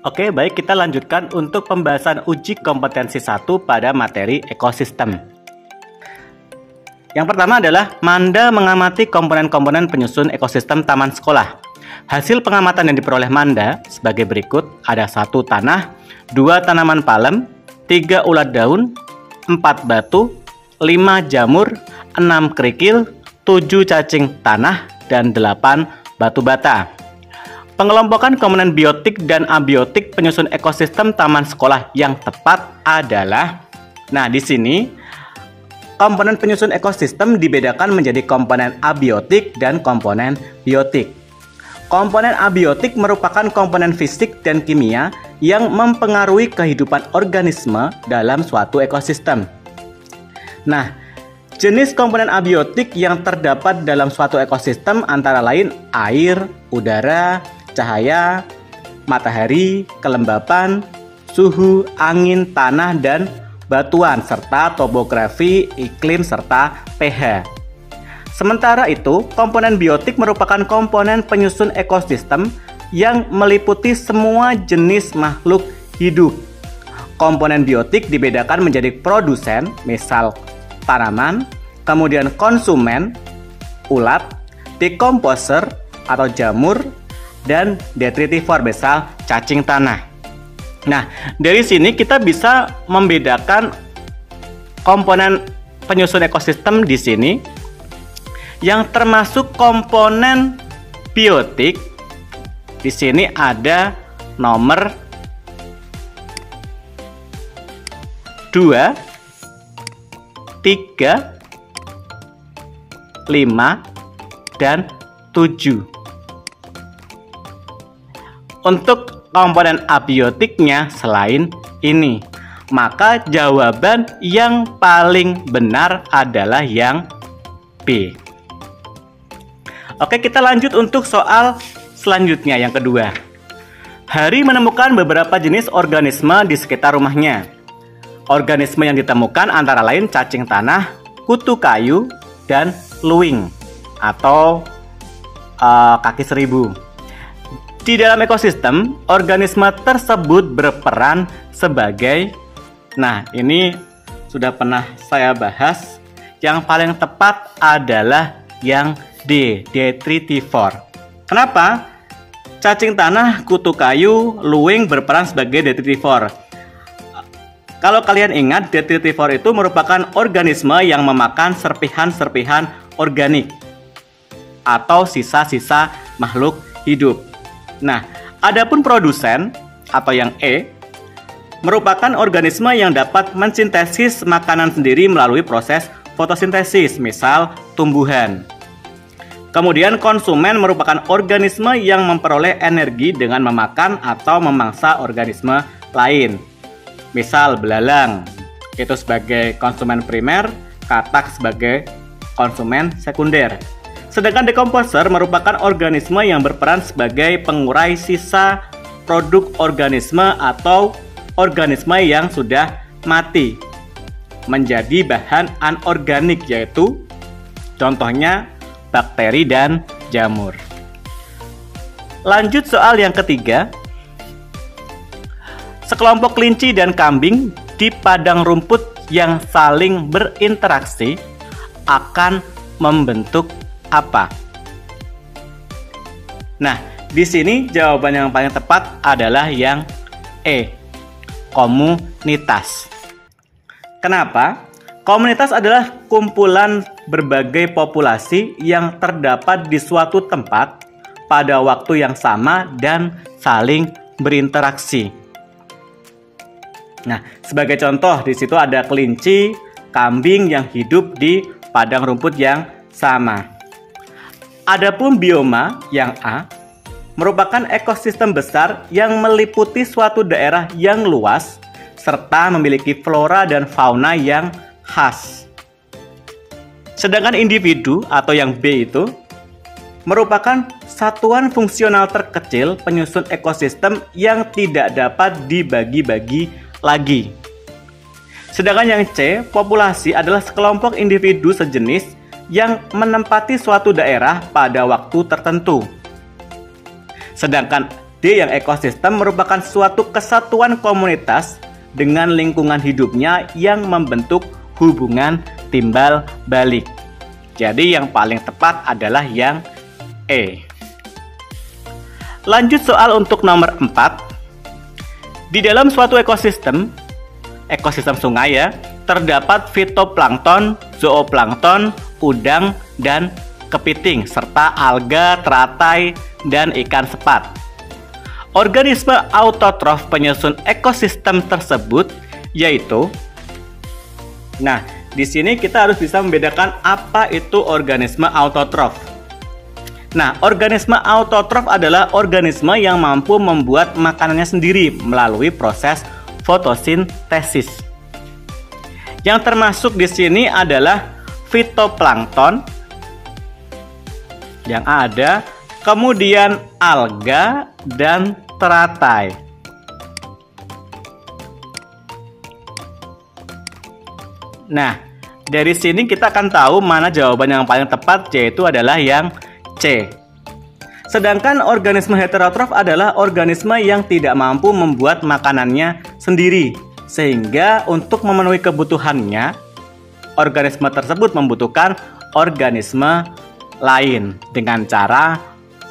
Oke, baik, kita lanjutkan untuk pembahasan uji kompetensi 1 pada materi ekosistem. Yang pertama adalah Manda mengamati komponen-komponen penyusun ekosistem taman sekolah. Hasil pengamatan yang diperoleh Manda sebagai berikut. Ada 1 tanah, 2 tanaman palem, 3 ulat daun, 4 batu, 5 jamur, 6 kerikil, 7 cacing tanah, dan 8 batu bata. Pengelompokan komponen biotik dan abiotik penyusun ekosistem taman sekolah yang tepat adalah, nah di sini komponen penyusun ekosistem dibedakan menjadi komponen abiotik dan komponen biotik. Komponen abiotik merupakan komponen fisik dan kimia yang mempengaruhi kehidupan organisme dalam suatu ekosistem. Nah, jenis komponen abiotik yang terdapat dalam suatu ekosistem antara lain air, udara, cahaya, matahari, kelembapan, suhu, angin, tanah, dan batuan, serta topografi, iklim, serta pH. Sementara itu, komponen biotik merupakan komponen penyusun ekosistem yang meliputi semua jenis makhluk hidup. Komponen biotik dibedakan menjadi produsen, misal tanaman, kemudian konsumen, ulat, dekomposer atau jamur, dan detritivor, misal cacing tanah. Nah, dari sini kita bisa membedakan komponen penyusun ekosistem di sini yang termasuk komponen biotik. Di sini ada nomor 2, 3, 5, dan 7. Untuk komponen abiotiknya selain ini, maka jawaban yang paling benar adalah yang B. Oke, kita lanjut untuk soal selanjutnya yang kedua. Hari menemukan beberapa jenis organisme di sekitar rumahnya. Organisme yang ditemukan antara lain cacing tanah, kutu kayu, dan luwing atau kaki seribu. Di dalam ekosistem, organisme tersebut berperan sebagai, nah ini sudah pernah saya bahas, yang paling tepat adalah yang D, detritivor. Kenapa? Cacing tanah, kutu kayu, luwing berperan sebagai detritivor. Kalau kalian ingat, detritivor itu merupakan organisme yang memakan serpihan-serpihan organik atau sisa-sisa makhluk hidup. Nah, adapun produsen atau yang E merupakan organisme yang dapat mensintesis makanan sendiri melalui proses fotosintesis, misal tumbuhan. Kemudian konsumen merupakan organisme yang memperoleh energi dengan memakan atau memangsa organisme lain. Misal belalang itu sebagai konsumen primer, katak sebagai konsumen sekunder. Sedangkan dekomposer merupakan organisme yang berperan sebagai pengurai sisa produk organisme atau organisme yang sudah mati menjadi bahan anorganik, yaitu contohnya bakteri dan jamur. Lanjut soal yang ketiga. Sekelompok kelinci dan kambing di padang rumput yang saling berinteraksi akan membentuk apa? Nah, di sini jawaban yang paling tepat adalah yang E, komunitas. Kenapa? Komunitas adalah kumpulan berbagai populasi yang terdapat di suatu tempat pada waktu yang sama dan saling berinteraksi. Nah, sebagai contoh di situ ada kelinci, kambing yang hidup di padang rumput yang sama. Adapun bioma yang A merupakan ekosistem besar yang meliputi suatu daerah yang luas serta memiliki flora dan fauna yang khas. Sedangkan individu atau yang B itu merupakan satuan fungsional terkecil penyusun ekosistem yang tidak dapat dibagi-bagi lagi. Sedangkan yang C, populasi adalah sekelompok individu sejenis yang menempati suatu daerah pada waktu tertentu. Sedangkan D. Yang ekosistem merupakan suatu kesatuan komunitas dengan lingkungan hidupnya yang membentuk hubungan timbal balik. Jadi yang paling tepat adalah yang E. Lanjut soal untuk nomor 4. Di dalam suatu ekosistem sungai ya, terdapat fitoplankton, zooplankton, udang, dan kepiting, serta alga, teratai, dan ikan sepat. Organisme autotrof penyusun ekosistem tersebut yaitu, nah, di sini kita harus bisa membedakan apa itu organisme autotrof. Nah, organisme autotrof adalah organisme yang mampu membuat makanannya sendiri melalui proses fotosintesis. Yang termasuk di sini adalah fitoplankton yang ada, kemudian alga dan teratai. Nah, dari sini kita akan tahu mana jawaban yang paling tepat, yaitu adalah yang C. Sedangkan organisme heterotrof adalah organisme yang tidak mampu membuat makanannya sendiri, sehingga untuk memenuhi kebutuhannya, organisme tersebut membutuhkan organisme lain dengan cara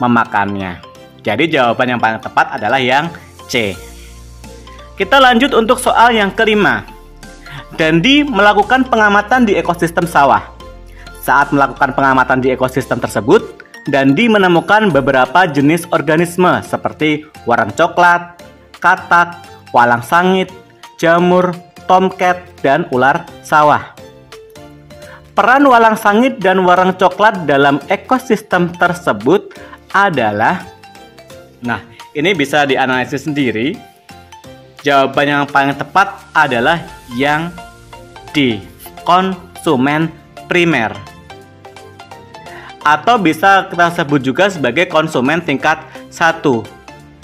memakannya. Jadi jawaban yang paling tepat adalah yang C. Kita lanjut untuk soal yang kelima. Dandi melakukan pengamatan di ekosistem sawah. Saat melakukan pengamatan di ekosistem tersebut, Dandi menemukan beberapa jenis organisme seperti warang coklat, katak, walang sangit, jamur, tomcat, dan ular sawah. Peran walang sangit dan warang coklat dalam ekosistem tersebut adalah, nah, ini bisa dianalisis sendiri. Jawaban yang paling tepat adalah yang D, konsumen primer. Atau bisa kita sebut juga sebagai konsumen tingkat 1.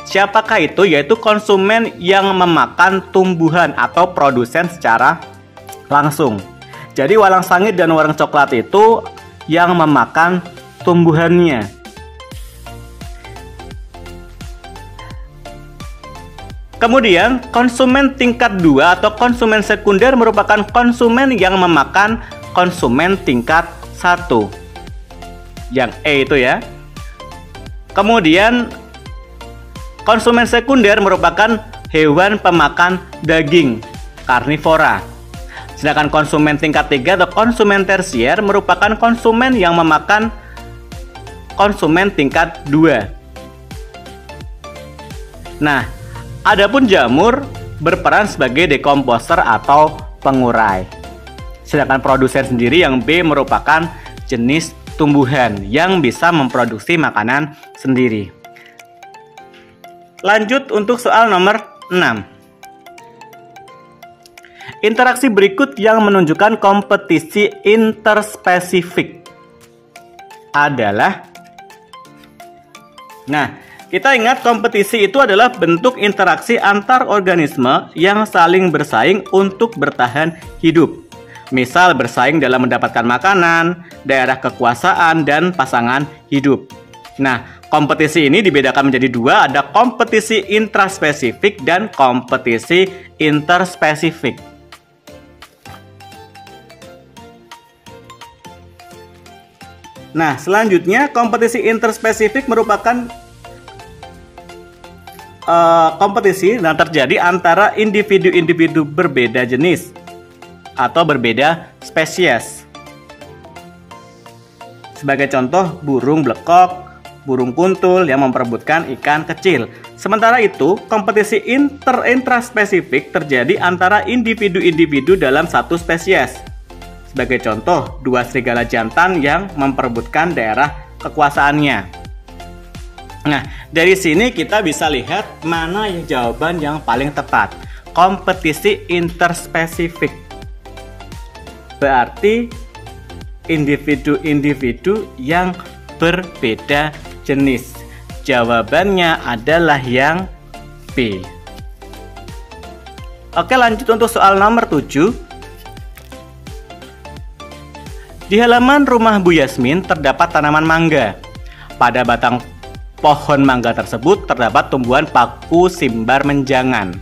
Siapakah itu? Yaitu konsumen yang memakan tumbuhan atau produsen secara langsung. Jadi walang sangit dan warang coklat itu yang memakan tumbuhannya. Kemudian konsumen tingkat 2 atau konsumen sekunder merupakan konsumen yang memakan konsumen tingkat 1. Yang E itu ya. Kemudian konsumen sekunder merupakan hewan pemakan daging, karnivora. Sedangkan konsumen tingkat 3 atau konsumen tersier merupakan konsumen yang memakan konsumen tingkat 2. Nah, adapun jamur berperan sebagai dekomposer atau pengurai. Sedangkan produsen sendiri yang B merupakan jenis tumbuhan yang bisa memproduksi makanan sendiri. Lanjut untuk soal nomor 6. Interaksi berikut yang menunjukkan kompetisi interspesifik adalah, nah, kita ingat kompetisi itu adalah bentuk interaksi antar organisme yang saling bersaing untuk bertahan hidup. Misal bersaing dalam mendapatkan makanan, daerah kekuasaan, dan pasangan hidup. Nah, kompetisi ini dibedakan menjadi dua, ada kompetisi intraspesifik dan kompetisi interspesifik. Nah, selanjutnya kompetisi interspesifik merupakan kompetisi yang terjadi antara individu-individu berbeda jenis atau berbeda spesies. Sebagai contoh, burung blekok, burung kuntul yang memperebutkan ikan kecil. Sementara itu, kompetisi intraspesifik terjadi antara individu-individu dalam satu spesies. Sebagai contoh, dua serigala jantan yang memperebutkan daerah kekuasaannya. Nah, dari sini kita bisa lihat mana yang jawaban yang paling tepat. Kompetisi interspesifik berarti individu-individu yang berbeda jenis. Jawabannya adalah yang B. Oke, lanjut untuk soal nomor 7. Di halaman rumah Bu Yasmin terdapat tanaman mangga. Pada batang pohon mangga tersebut terdapat tumbuhan paku simbar menjangan.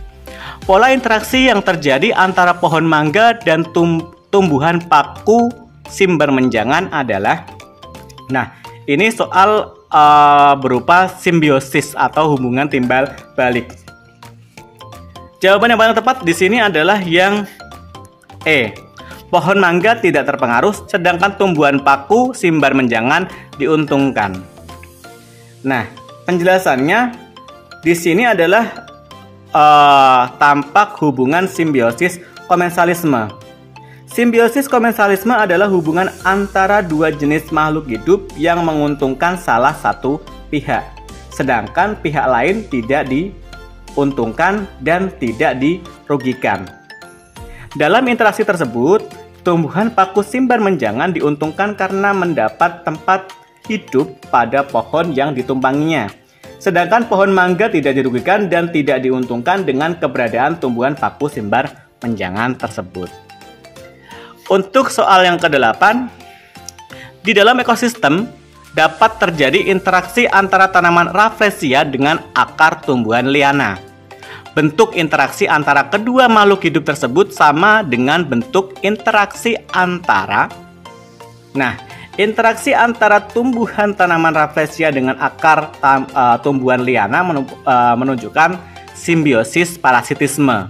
Pola interaksi yang terjadi antara pohon mangga dan tumbuhan paku simbar menjangan adalah, nah ini soal berupa simbiosis atau hubungan timbal balik. Jawaban yang paling tepat di sini adalah yang E. Pohon mangga tidak terpengaruh, sedangkan tumbuhan paku simbar menjangan diuntungkan. Nah, penjelasannya di sini adalah tampak hubungan simbiosis komensalisme. Simbiosis komensalisme adalah hubungan antara dua jenis makhluk hidup yang menguntungkan salah satu pihak, sedangkan pihak lain tidak diuntungkan dan tidak dirugikan. Dalam interaksi tersebut, tumbuhan paku simbar menjangan diuntungkan karena mendapat tempat hidup pada pohon yang ditumpanginya. Sedangkan pohon mangga tidak dirugikan dan tidak diuntungkan dengan keberadaan tumbuhan paku simbar menjangan tersebut. Untuk soal yang ke-8, di dalam ekosistem dapat terjadi interaksi antara tanaman Rafflesia dengan akar tumbuhan liana. Bentuk interaksi antara kedua makhluk hidup tersebut sama dengan bentuk interaksi antara interaksi antara tumbuhan tanaman Rafflesia dengan akar tumbuhan liana menunjukkan simbiosis parasitisme.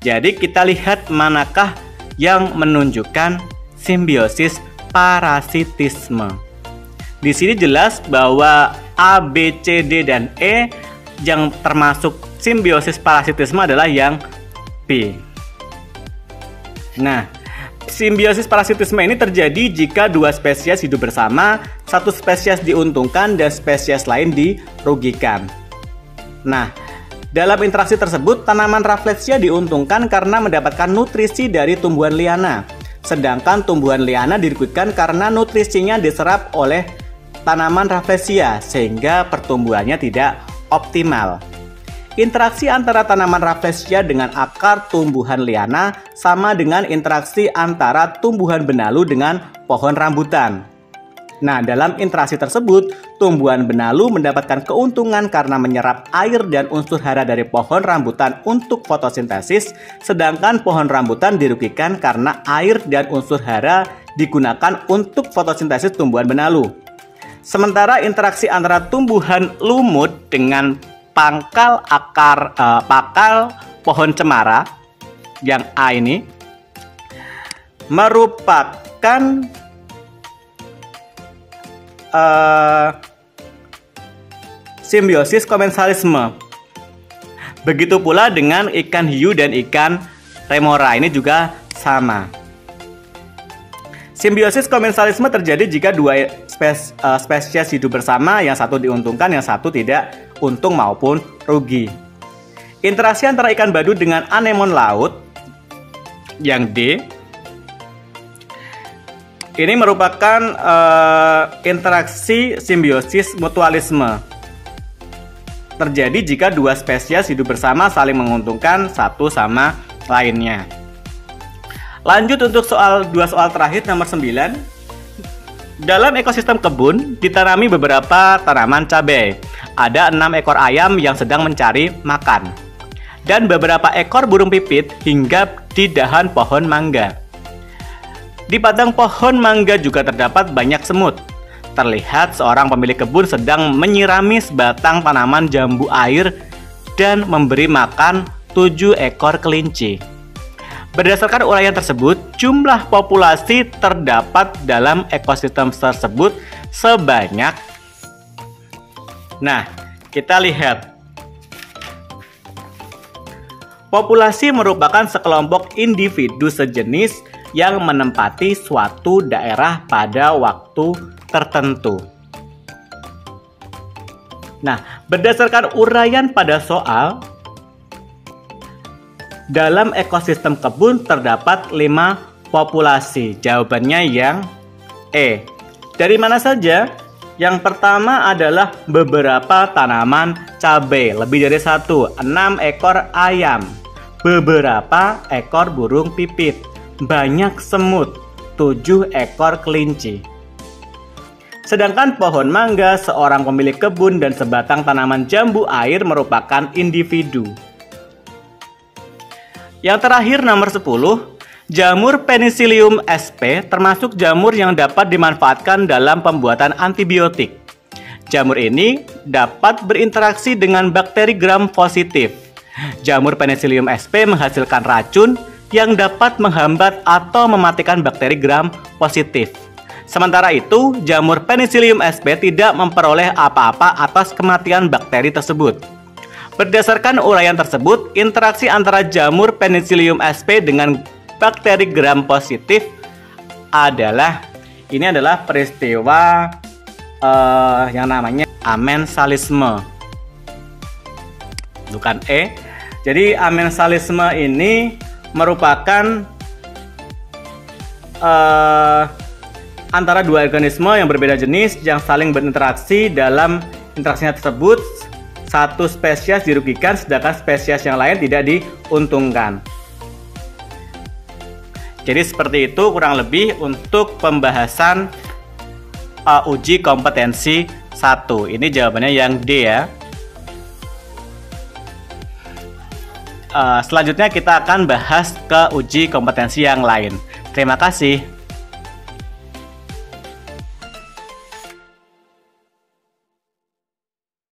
Jadi kita lihat manakah yang menunjukkan simbiosis parasitisme. Di sini jelas bahwa A, B, C, D, dan E yang termasuk simbiosis parasitisme adalah yang B. Nah, simbiosis parasitisme ini terjadi jika dua spesies hidup bersama, satu spesies diuntungkan dan spesies lain dirugikan. Nah, dalam interaksi tersebut, tanaman Rafflesia diuntungkan karena mendapatkan nutrisi dari tumbuhan liana, sedangkan tumbuhan liana dirugikan karena nutrisinya diserap oleh tanaman Rafflesia sehingga pertumbuhannya tidak optimal. Interaksi antara tanaman Rafflesia dengan akar tumbuhan liana sama dengan interaksi antara tumbuhan benalu dengan pohon rambutan. Nah, dalam interaksi tersebut, tumbuhan benalu mendapatkan keuntungan karena menyerap air dan unsur hara dari pohon rambutan untuk fotosintesis, sedangkan pohon rambutan dirugikan karena air dan unsur hara digunakan untuk fotosintesis tumbuhan benalu. Sementara interaksi antara tumbuhan lumut dengan pakal pohon cemara yang A ini merupakan simbiosis komensalisme. Begitu pula dengan ikan hiu dan ikan remora, ini juga sama. Simbiosis komensalisme terjadi jika dua spesies hidup bersama, yang satu diuntungkan, yang satu tidak untung maupun rugi. Interaksi antara ikan badut dengan anemon laut, yang D, ini merupakan interaksi simbiosis mutualisme. Terjadi jika dua spesies hidup bersama saling menguntungkan satu sama lainnya. Lanjut untuk dua soal terakhir, nomor 9. Dalam ekosistem kebun ditanami beberapa tanaman cabai. Ada 6 ekor ayam yang sedang mencari makan, dan beberapa ekor burung pipit hinggap di dahan pohon mangga. Di batang pohon mangga juga terdapat banyak semut. Terlihat seorang pemilik kebun sedang menyirami sebatang tanaman jambu air dan memberi makan 7 ekor kelinci. Berdasarkan uraian tersebut, jumlah populasi terdapat dalam ekosistem tersebut sebanyak. Nah, kita lihat. Populasi merupakan sekelompok individu sejenis yang menempati suatu daerah pada waktu tertentu. Nah, berdasarkan uraian pada soal, dalam ekosistem kebun terdapat 5 populasi. Jawabannya yang E. Dari mana saja? Yang pertama adalah beberapa tanaman cabai, lebih dari 1, 6 ekor ayam, beberapa ekor burung pipit, banyak semut, 7 ekor kelinci. Sedangkan pohon mangga, seorang pemilik kebun, dan sebatang tanaman jambu air merupakan individu. Yang terakhir nomor 10, jamur Penicillium sp termasuk jamur yang dapat dimanfaatkan dalam pembuatan antibiotik. Jamur ini dapat berinteraksi dengan bakteri gram positif. Jamur Penicillium sp menghasilkan racun yang dapat menghambat atau mematikan bakteri gram positif. Sementara itu, jamur Penicillium sp tidak memperoleh apa-apa atas kematian bakteri tersebut. Berdasarkan uraian tersebut, interaksi antara jamur Penicillium sp dengan bakteri gram positif adalah peristiwa yang namanya amensalisme. Bukan E. Jadi amensalisme ini merupakan antara dua organisme yang berbeda jenis yang saling berinteraksi. Dalam interaksinya tersebut, satu spesies dirugikan sedangkan spesies yang lain tidak diuntungkan. Jadi seperti itu kurang lebih untuk pembahasan uji kompetensi 1. Ini jawabannya yang D ya. Selanjutnya kita akan bahas ke uji kompetensi yang lain. Terima kasih.